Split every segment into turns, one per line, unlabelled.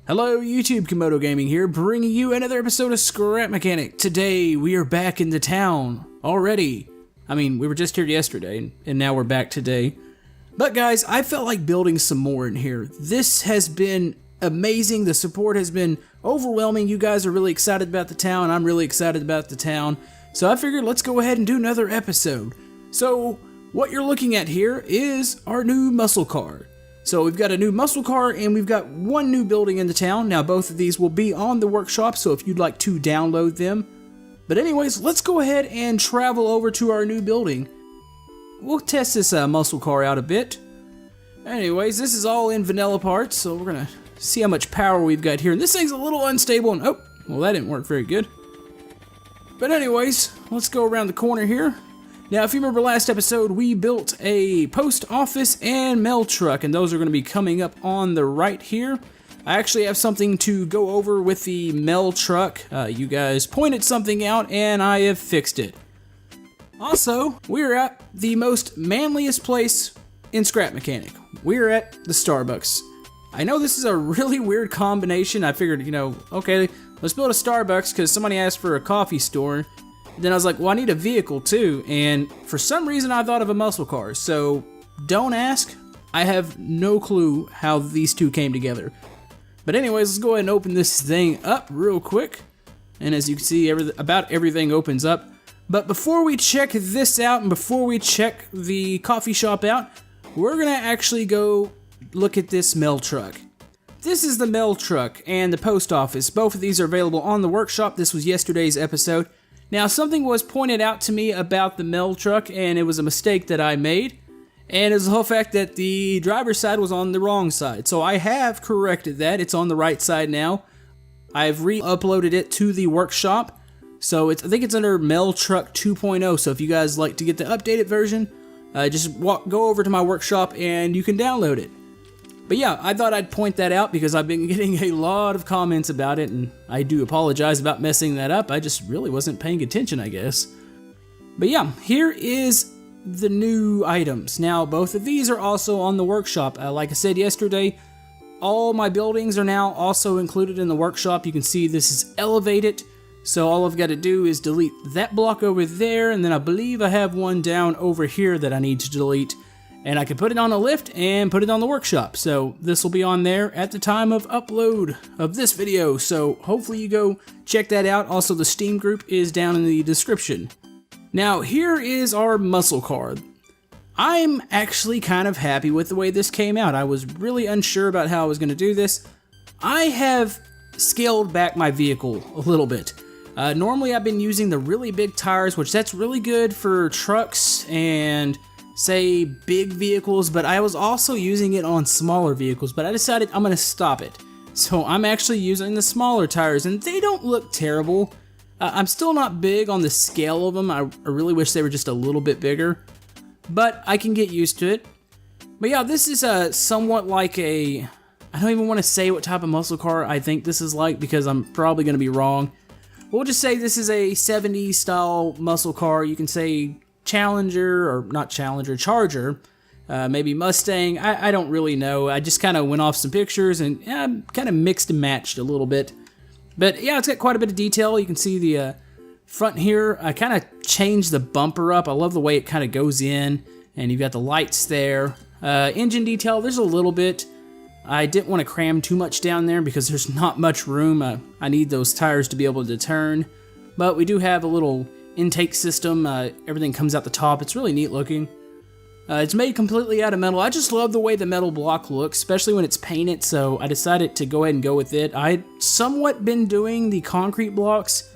Hello YouTube, Komodo Gaming here, bringing you another episode of Scrap Mechanic. Today, we are back in the town, already. I mean, we were just here yesterday, and now we're back today. But guys, I felt like building some more in here. This has been amazing, the support has been overwhelming. You guys are really excited about the town, I'm really excited about the town. So I figured let's go ahead and do another episode. So, what you're looking at here is our new muscle car. So we've got a new muscle car and we've got one new building in the town. Now both of these will be on the workshop, so if you'd like to download them. But anyways, let's go ahead and travel over to our new building. We'll test this muscle car out a bit. Anyways, this is all in vanilla parts, so we're gonna see how much power we've got here. And this thing's a little unstable and oh, well that didn't work very good. But anyways, let's go around the corner here. Now, if you remember last episode, we built a post office and mail truck, and those are going to be coming up on the right here. I actually have something to go over with the mail truck. You guys pointed something out, and I have fixed it. Also, we're at the most manliest place in Scrap Mechanic. We're at the Starbucks. I know this is a really weird combination. I figured, okay, let's build a Starbucks because somebody asked for a coffee store. Then I was like, well, I need a vehicle too, and for some reason I thought of a muscle car, so don't ask. I have no clue how these two came together. But anyways, let's go ahead and open this thing up real quick. And as you can see, about everything opens up. But before we check this out, and before we check the coffee shop out, we're gonna actually go look at this mail truck. This is the mail truck and the post office. Both of these are available on the workshop. This was yesterday's episode. Now, something was pointed out to me about the mail truck, and it was a mistake that I made, and it's the whole fact that the driver's side was on the wrong side. So I have corrected that. It's on the right side now. I've re-uploaded it to the workshop, so I think it's under Mail Truck 2.0, so if you guys like to get the updated version, just go over to my workshop and you can download it. But yeah, I thought I'd point that out because I've been getting a lot of comments about it, and I do apologize about messing that up. I just really wasn't paying attention, I guess. But yeah, here is the new items. Now, both of these are also on the workshop. Like I said yesterday, all my buildings are now also included in the workshop. You can see this is elevated, so all I've got to do is delete that block over there, and then I believe I have one down over here that I need to delete. And I can put it on a lift and put it on the workshop. So this will be on there at the time of upload of this video. So hopefully you go check that out. Also, the Steam group is down in the description. Now, here is our muscle car. I'm actually kind of happy with the way this came out. I was really unsure about how I was going to do this. I have scaled back my vehicle a little bit. Normally, I've been using the really big tires, which that's really good for trucks and say big vehicles, but I was also using it on smaller vehicles, but I decided I'm gonna stop it. So I'm actually using the smaller tires, and they don't look terrible. I'm still not big on the scale of them. I really wish they were just a little bit bigger, but I can get used to it. But yeah, this is somewhat like I don't even want to say what type of muscle car I think this is like because I'm probably gonna be wrong. We'll just say this is a 70s style muscle car. You can say Challenger, or not Challenger, Charger, maybe Mustang, I don't really know. I just kind of went off some pictures and kind of mixed and matched a little bit. But yeah, it's got quite a bit of detail. You can see the front here. I kind of changed the bumper up. I love the way it kind of goes in, and you've got the lights there. Engine detail, there's a little bit. I didn't want to cram too much down there because there's not much room. I need those tires to be able to turn. But we do have a little intake system. Everything comes out the top. It's really neat looking. It's made completely out of metal. I just love the way the metal block looks, especially when it's painted, so I decided to go ahead and go with it. I'd somewhat been doing the concrete blocks,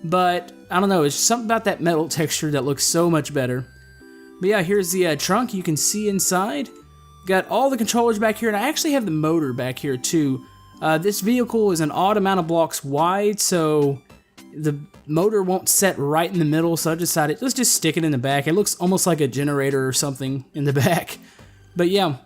but I don't know, it's something about that metal texture that looks so much better. But yeah, here's the trunk. You can see inside. Got all the controllers back here, and I actually have the motor back here too. This vehicle is an odd amount of blocks wide, so the motor won't set right in the middle, so I decided let's just stick it in the back. It looks almost like a generator or something in the back. But yeah,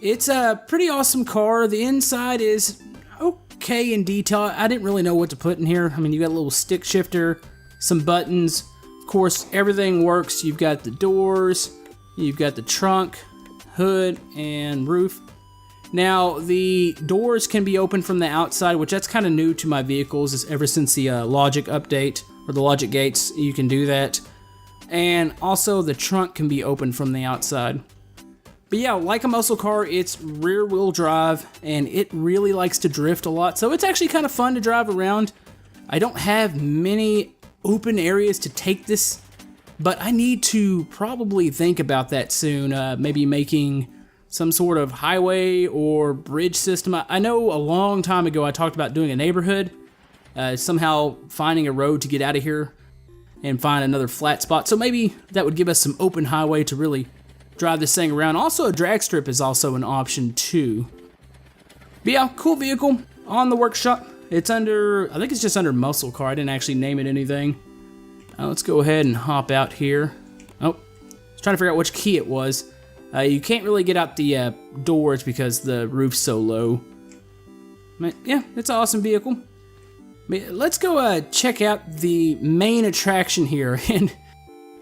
it's a pretty awesome car. The inside is okay in detail. I didn't really know what to put in here. I mean, you got a little stick shifter, some buttons. Of course, everything works. You've got the doors, you've got the trunk, hood, and roof. Now, the doors can be opened from the outside, which that's kind of new to my vehicles. Ever since the Logic update, or the Logic gates, you can do that. And also, the trunk can be opened from the outside. But yeah, like a muscle car, it's rear-wheel drive, and it really likes to drift a lot, so it's actually kind of fun to drive around. I don't have many open areas to take this, but I need to probably think about that soon, maybe making some sort of highway or bridge system. I know a long time ago I talked about doing a neighborhood, somehow finding a road to get out of here and find another flat spot, so maybe that would give us some open highway to really drive this thing around. Also, a drag strip is also an option too. But yeah, cool vehicle on the workshop. It's under, I think it's just under muscle car. I didn't actually name it anything. Let's go ahead and hop out here. Oh, I was trying to figure out which key it was. You can't really get out the doors because the roof's so low. But yeah, it's an awesome vehicle. Let's go check out the main attraction here. And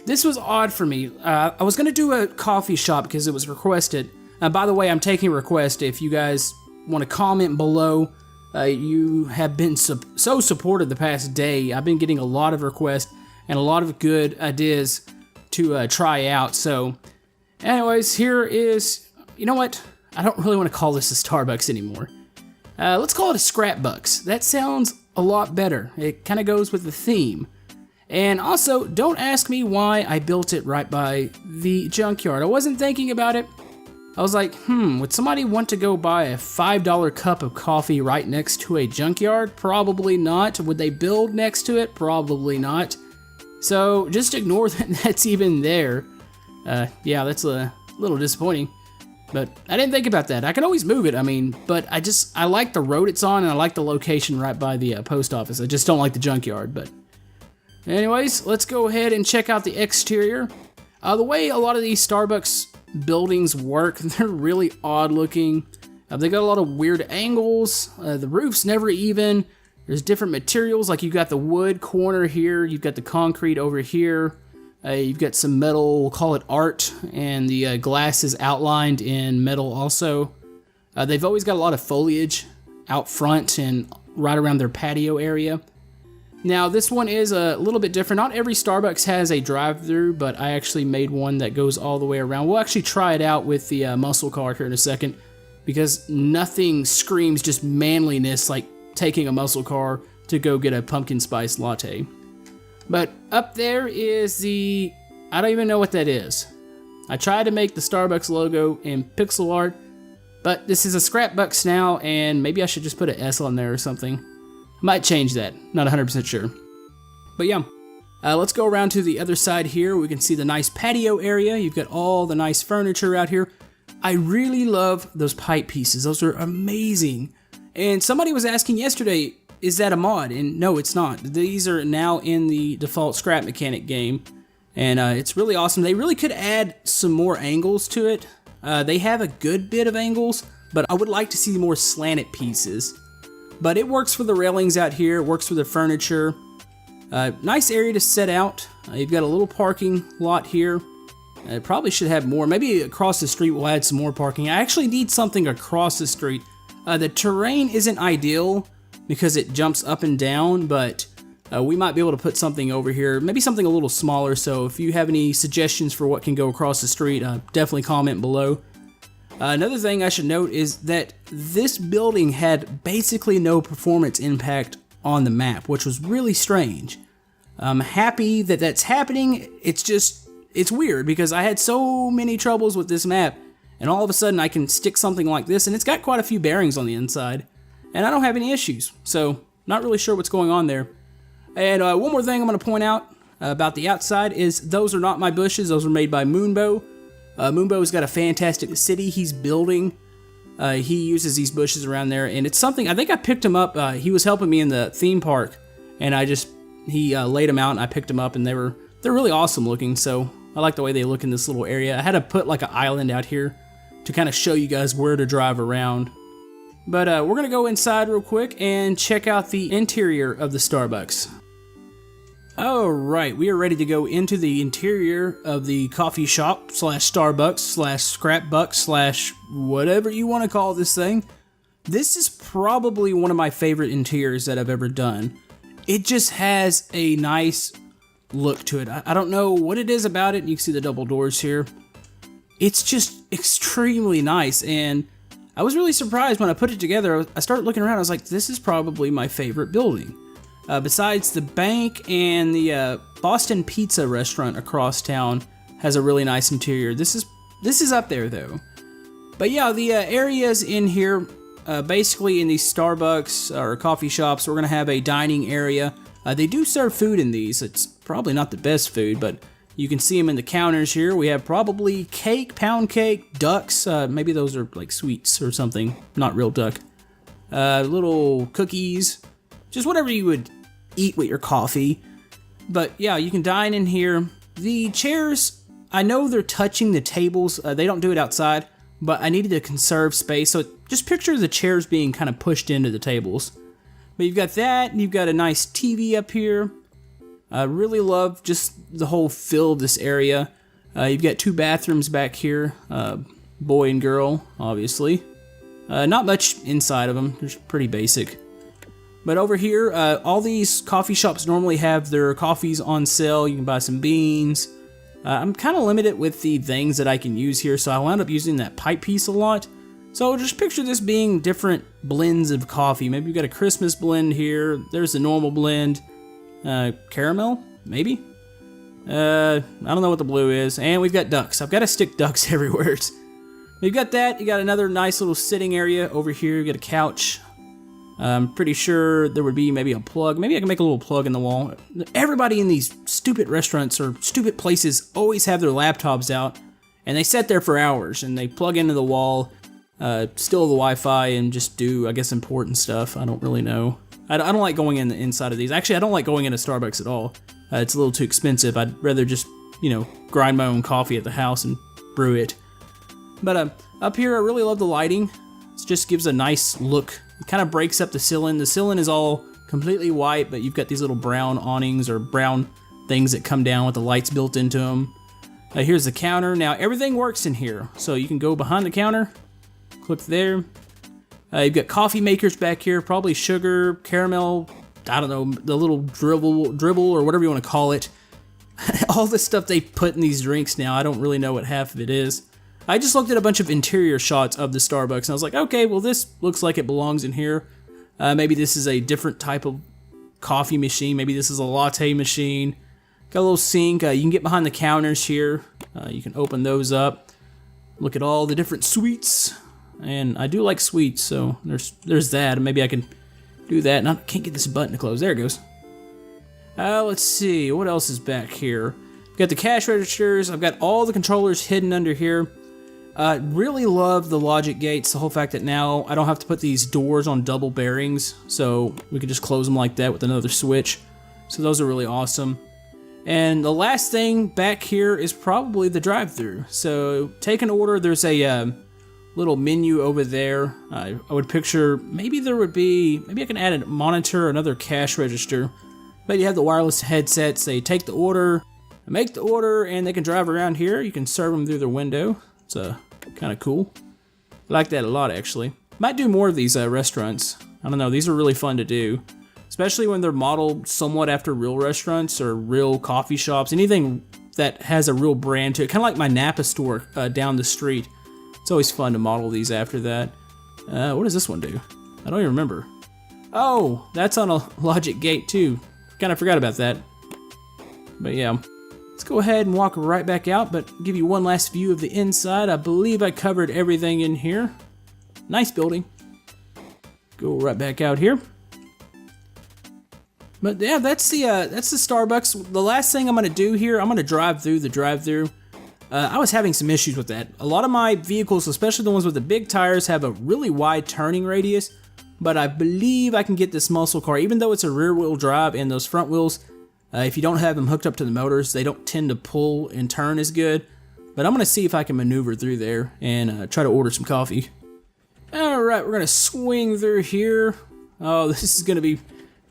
this was odd for me. I was going to do a coffee shop because it was requested. By the way, I'm taking a request. If you guys want to comment below, you have been so supportive the past day. I've been getting a lot of requests and a lot of good ideas to try out. So anyways, here is, you know what? I don't really want to call this a Starbucks anymore. Let's call it a Scrapbucks. That sounds a lot better. It kind of goes with the theme. And also, don't ask me why I built it right by the junkyard. I wasn't thinking about it. I was like, would somebody want to go buy a $5 cup of coffee right next to a junkyard? Probably not. Would they build next to it? Probably not. So just ignore that that's even there. Yeah, that's a little disappointing. But I didn't think about that. I can always move it, I mean, but I like the road it's on, and I like the location right by the post office. I just don't like the junkyard, but anyways, let's go ahead and check out the exterior. The way a lot of these Starbucks buildings work, they're really odd looking. They got a lot of weird angles. The roof's never even. There's different materials, like you've got the wood corner here, you've got the concrete over here. You've got some metal, we'll call it art, and the glass is outlined in metal also. They've always got a lot of foliage out front and right around their patio area. Now, this one is a little bit different. Not every Starbucks has a drive-thru, but I actually made one that goes all the way around. We'll actually try it out with the muscle car here in a second, because nothing screams just manliness like taking a muscle car to go get a pumpkin spice latte. But up there is the, I don't even know what that is. I tried to make the Starbucks logo in pixel art, but this is a Scrapbucks now, and maybe I should just put an S on there or something. Might change that, not 100% sure. But yeah, let's go around to the other side here. We can see the nice patio area. You've got all the nice furniture out here. I really love those pipe pieces. Those are amazing. And somebody was asking yesterday, is that a mod? And no, it's not. These are now in the default Scrap Mechanic game, and it's really awesome. They really could add some more angles to it. They have a good bit of angles, but I would like to see more slanted pieces. But it works for the railings out here, it works for the furniture. Nice area to set out. You've got a little parking lot here. It probably should have more. Maybe across the street we'll add some more parking. I actually need something across the street. The terrain isn't ideal because it jumps up and down, but we might be able to put something over here, maybe something a little smaller. So if you have any suggestions for what can go across the street, definitely comment below. Another thing I should note is that this building had basically no performance impact on the map, which was really strange. I'm happy that that's happening. It's weird because I had so many troubles with this map, and all of a sudden I can stick something like this, and it's got quite a few bearings on the inside, and I don't have any issues, so not really sure what's going on there. And one more thing I'm going to point out about the outside is those are not my bushes. Those are made by Moonbow. Moonbow's got a fantastic city he's building. He uses these bushes around there, and it's something, I think I picked him up. He was helping me in the theme park, and he laid them out, and I picked them up, and they're really awesome looking, so I like the way they look in this little area. I had to put like an island out here to kind of show you guys where to drive around. But we're going to go inside real quick and check out the interior of the Starbucks. Alright, we are ready to go into the interior of the coffee shop slash Starbucks slash Scrapbucks slash whatever you want to call this thing. This is probably one of my favorite interiors that I've ever done. It just has a nice look to it. I don't know what it is about it. You can see the double doors here. It's just extremely nice, and I was really surprised when I put it together. I started looking around, I was like, this is probably my favorite building. Besides the bank and the Boston Pizza restaurant across town has a really nice interior. This is up there though. But yeah, the areas in here, basically in these Starbucks or coffee shops, we're gonna have a dining area. They do serve food in these. It's probably not the best food, but you can see them in the counters here. We have probably cake, pound cake, ducks. Maybe those are like sweets or something, not real duck. Little cookies, just whatever you would eat with your coffee. But yeah, you can dine in here. The chairs, I know they're touching the tables. They don't do it outside, but I needed to conserve space. So just picture the chairs being kind of pushed into the tables. But you've got that, and you've got a nice TV up here. I really love just the whole feel of this area. You've got 2 bathrooms back here, boy and girl, obviously. Not much inside of them, they're pretty basic. But over here, all these coffee shops normally have their coffees on sale. You can buy some beans. I'm kind of limited with the things that I can use here, so I wound up using that pipe piece a lot. So just picture this being different blends of coffee. Maybe you've got a Christmas blend here. There's the normal blend. Caramel, maybe? I don't know what the blue is. And we've got ducks. I've got to stick ducks everywhere. You've got that. You got another nice little sitting area over here. You got a couch. I'm pretty sure there would be maybe a plug. Maybe I can make a little plug in the wall. Everybody in these stupid restaurants or stupid places always have their laptops out, and they sit there for hours, and they plug into the wall, steal the Wi-Fi, and just do, I guess, important stuff. I don't really know. I don't like going in the inside of these. Actually, I don't like going into Starbucks at all. It's a little too expensive. I'd rather just, grind my own coffee at the house and brew it. But up here, I really love the lighting. It just gives a nice look. It kind of breaks up the ceiling. The ceiling is all completely white, but you've got these little brown awnings or brown things that come down with the lights built into them. Here's the counter. Now, everything works in here. So you can go behind the counter, click there. You've got coffee makers back here, probably sugar, caramel, I don't know, the little dribble or whatever you want to call it. All the stuff they put in these drinks now, I don't really know what half of it is. I just looked at a bunch of interior shots of the Starbucks, and I was like, okay, well, this looks like it belongs in here. Maybe this is a different type of coffee machine. Maybe this is a latte machine. Got a little sink. You can get behind the counters here. You can open those up. Look at all the different sweets. And I do like sweets, so there's that. Maybe I can do that. And I can't get this button to close. There it goes. Let's see. What else is back here? I've got the cash registers. I've got all the controllers hidden under here. Really love the logic gates. The whole fact that now I don't have to put these doors on double bearings. So we can just close them like that with another switch. So those are really awesome. And the last thing back here is probably the drive-thru. So take an order. There's a little menu over there. I would picture maybe I can add a monitor, another cash register. But you have the wireless headsets. They take the order, make the order, and they can drive around here. You can serve them through their window. It's kind of cool. I like that a lot, actually. Might do more of these restaurants. I don't know. These are really fun to do, especially when they're modeled somewhat after real restaurants or real coffee shops. Anything that has a real brand to it, kind of like my Napa store down the street. It's always fun to model these after that. What does this one do? I don't even remember. Oh, that's on a logic gate too. Kind of forgot about that. But yeah, let's go ahead and walk right back out, but give you one last view of the inside. I believe I covered everything in here. Nice building. Go right back out here. But yeah, that's the Starbucks. The last thing I'm gonna do here, I'm gonna drive through the drive-thru. I was having some issues with that. A lot of my vehicles, especially the ones with the big tires, have a really wide turning radius, but I believe I can get this muscle car, even though it's a rear-wheel drive and those front wheels, if you don't have them hooked up to the motors, they don't tend to pull and turn as good. But I'm gonna see if I can maneuver through there and try to order some coffee. All right, we're gonna swing through here. Oh, this is gonna be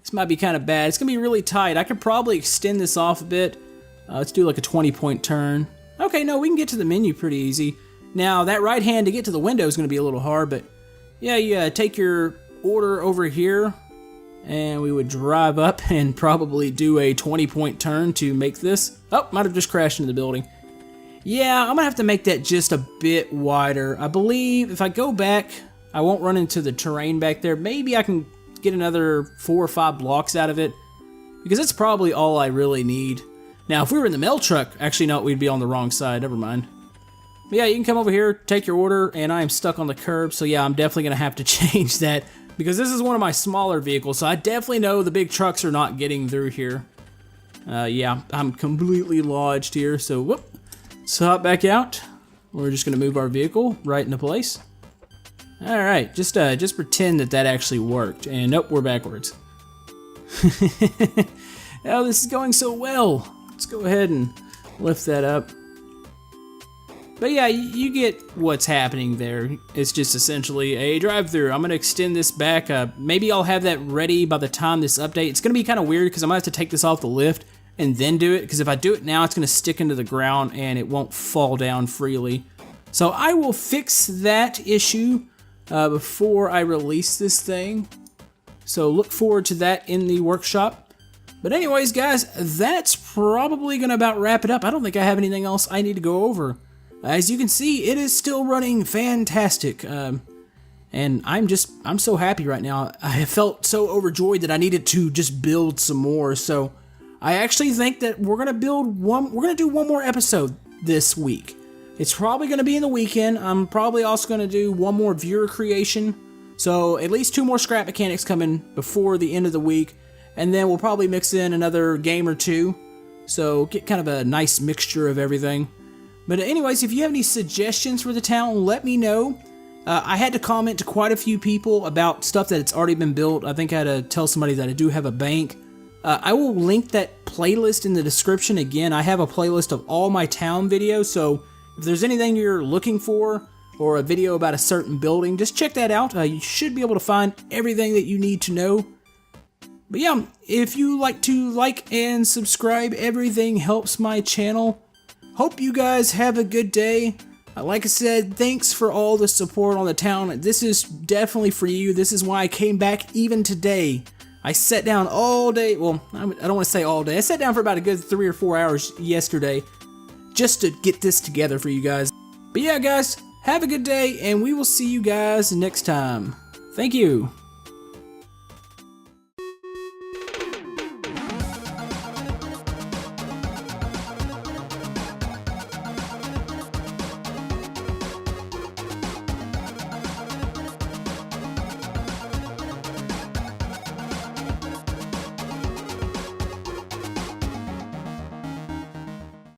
This might be kind of bad. It's going to be really tight. I could probably extend this off a bit. Let's do like a 20-point turn. Okay, no, we can get to the menu pretty easy. Now, that right hand to get to the window is going to be a little hard, but yeah, you take your order over here, and we would drive up and probably do a 20-point turn to make this. Oh, might have just crashed into the building. Yeah, I'm going to have to make that just a bit wider. I believe if I go back, I won't run into the terrain back there. Maybe I can get another 4 or 5 blocks out of it, because that's probably all I really need. Now, if we were in the mail truck, actually no, we'd be on the wrong side, never mind. But yeah, you can come over here, take your order, and I am stuck on the curb, so yeah, I'm definitely going to have to change that, because this is one of my smaller vehicles, so I definitely know the big trucks are not getting through here. Yeah, I'm completely lodged here, so whoop, let's hop back out. We're just going to move our vehicle right into place. Alright, just pretend that actually worked, and nope, we're backwards. Oh, this is going so well. Let's go ahead and lift that up. But yeah, you get what's happening there. It's just essentially a drive-through. I'm going to extend this back. Maybe I'll have that ready by the time this update. It's going to be kind of weird because I'm going to have to take this off the lift and then do it. Because if I do it now, it's going to stick into the ground and it won't fall down freely. So I will fix that issue before I release this thing. So look forward to that in the workshop. But anyways, guys, that's probably going to about wrap it up. I don't think I have anything else I need to go over. As you can see, it is still running fantastic. And I'm so happy right now. I felt so overjoyed that I needed to just build some more. So I actually think that we're going to do one more episode this week. It's probably going to be in the weekend. I'm probably also going to do one more viewer creation. So at least 2 more scrap mechanics coming before the end of the week. And then we'll probably mix in another game or 2. So get kind of a nice mixture of everything. But anyways, if you have any suggestions for the town, let me know. I had to comment to quite a few people about stuff that's already been built. I think I had to tell somebody that I do have a bank. I will link that playlist in the description. Again, I have a playlist of all my town videos, so if there's anything you're looking for, or a video about a certain building, just check that out. You should be able to find everything that you need to know. But yeah, if you like to like and subscribe, everything helps my channel. Hope you guys have a good day. Like I said, thanks for all the support on the town. This is definitely for you. This is why I came back even today. I sat down all day. Well, I don't want to say all day. I sat down for about a good 3 or 4 hours yesterday just to get this together for you guys. But yeah, guys, have a good day, and we will see you guys next time. Thank you.